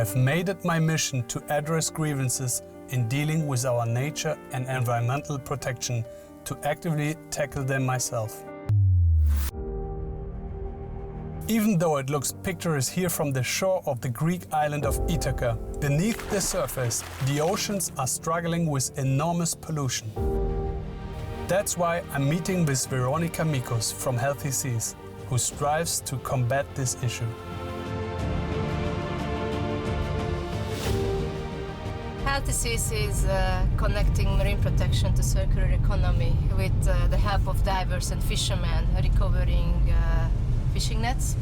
have made it my mission to address grievances in dealing with our nature and environmental protection, to actively tackle them myself. Even though it looks picturesque here from the shore of the Greek island of Ithaca, beneath the surface, the oceans are struggling with enormous pollution. That's why I'm meeting with Veronika Mikos from Healthy Seas, who strives to combat this issue. Healthy Seas is connecting marine protection to circular economy with the help of divers and fishermen recovering fishing nets.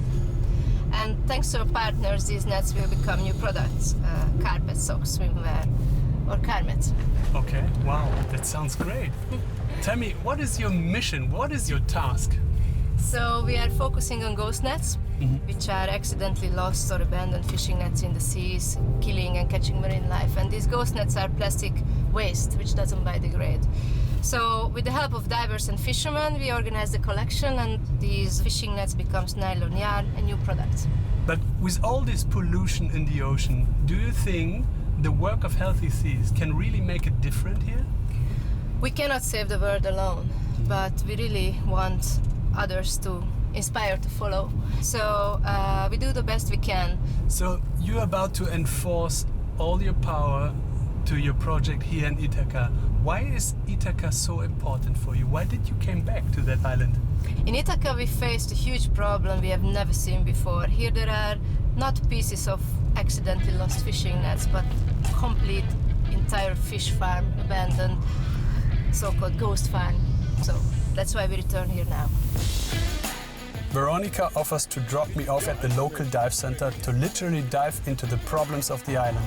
And thanks to our partners, these nets will become new products, carpet, socks, swimwear, or car mats. Okay, wow, that sounds great. Tell me, what is your mission? What is your task? So we are focusing on ghost nets, which are accidentally lost or abandoned fishing nets in the seas, killing and catching marine life. And these ghost nets are plastic waste, which doesn't biodegrade. So with the help of divers and fishermen, we organize the collection, and these fishing nets becomes nylon yarn and new products. But with all this pollution in the ocean, do you think the work of Healthy Seas can really make a difference here? We cannot save the world alone, but we really want others to inspire to follow. So we do the best we can. So you're about to enforce all your power to your project here in Ithaca. Why is Ithaca so important for you? Why did you came back to that island? In Ithaca we faced a huge problem we have never seen before. Here there are not pieces of accidentally lost fishing nets, but complete entire fish farm abandoned, so-called ghost farm. So that's why we return here now. Veronika offers to drop me off at the local dive center to literally dive into the problems of the island.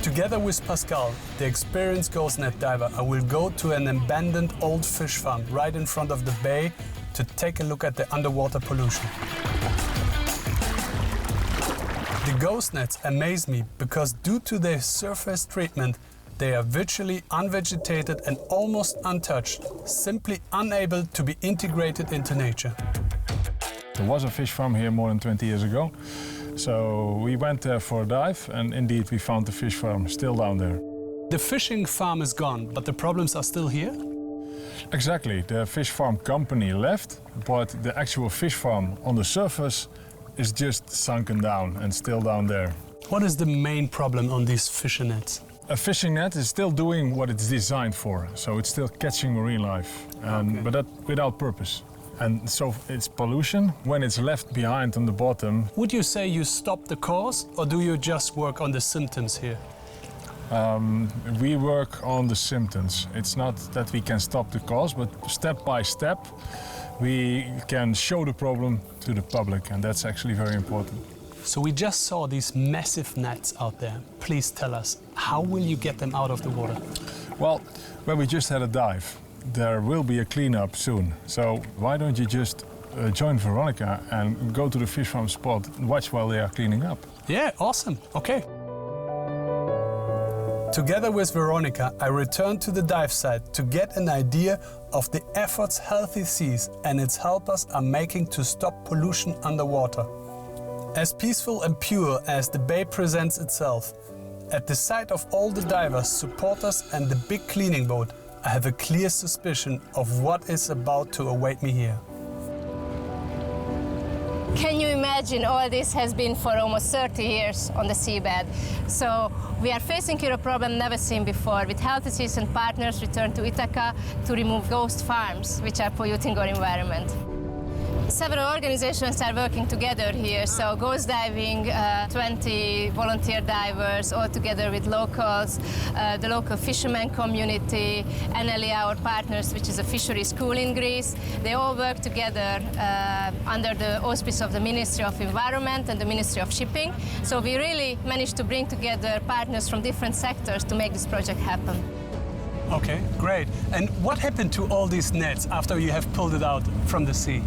Together with Pascal, the experienced ghost net diver, I will go to an abandoned old fish farm right in front of the bay to take a look at the underwater pollution. The ghost nets amaze me because due to their surface treatment, they are virtually unvegetated and almost untouched, simply unable to be integrated into nature. There was a fish farm here more than 20 years ago. So we went there for a dive, and indeed we found the fish farm still down there. The fishing farm is gone, but the problems are still here? Exactly. The fish farm company left, but the actual fish farm on the surface is just sunken down and still down there. What is the main problem on these fishing nets? A fishing net is still doing what it's designed for, so it's still catching marine life, but that without purpose. And so it's pollution when it's left behind on the bottom. Would you say you stop the cause, or do you just work on the symptoms here? We work on the symptoms. It's not that we can stop the cause, but step by step we can show the problem to the public, and that's actually very important. So we just saw these massive nets out there. Please tell us, how will you get them out of the water? Well, we just had a dive. There will be a cleanup soon. So why don't you just join Veronika and go to the fish farm spot and watch while they are cleaning up? Yeah, awesome. Okay. Together with Veronika, I returned to the dive site to get an idea of the efforts Healthy Seas and its helpers are making to stop pollution underwater. As peaceful and pure as the bay presents itself, at the sight of all the divers, supporters and the big cleaning boat, I have a clear suspicion of what is about to await me here. Can you imagine all this has been for almost 30 years on the seabed? So we are facing here a problem never seen before. With Healthy Seas and partners return to Ithaca to remove ghost farms which are polluting our environment. Several organizations are working together here, so ghost diving, 20 volunteer divers, all together with locals, the local fishermen community, NLEA, our partners, which is a fishery school in Greece. They all work together under the auspice of the Ministry of Environment and the Ministry of Shipping. So we really managed to bring together partners from different sectors to make this project happen. Okay, great. And what happened to all these nets after you have pulled it out from the sea?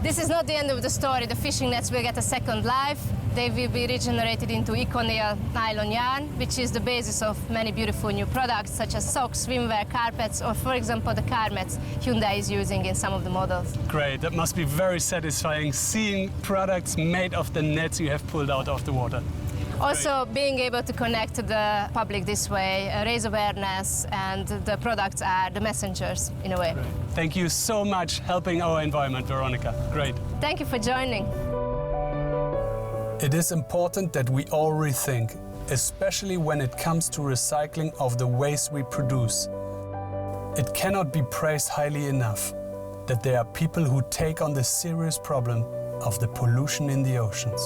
This is not the end of the story. The fishing nets will get a second life. They will be regenerated into EcoNeil nylon yarn, which is the basis of many beautiful new products such as socks, swimwear, carpets, or for example the car mats Hyundai is using in some of the models. Great, that must be very satisfying seeing products made of the nets you have pulled out of the water. Also, being able to connect to the public this way, raise awareness, and the products are the messengers in a way. Great. Thank you so much helping our environment, Veronika. Great. Thank you for joining. It is important that we all rethink, especially when it comes to recycling of the waste we produce. It cannot be praised highly enough that there are people who take on the serious problem of the pollution in the oceans.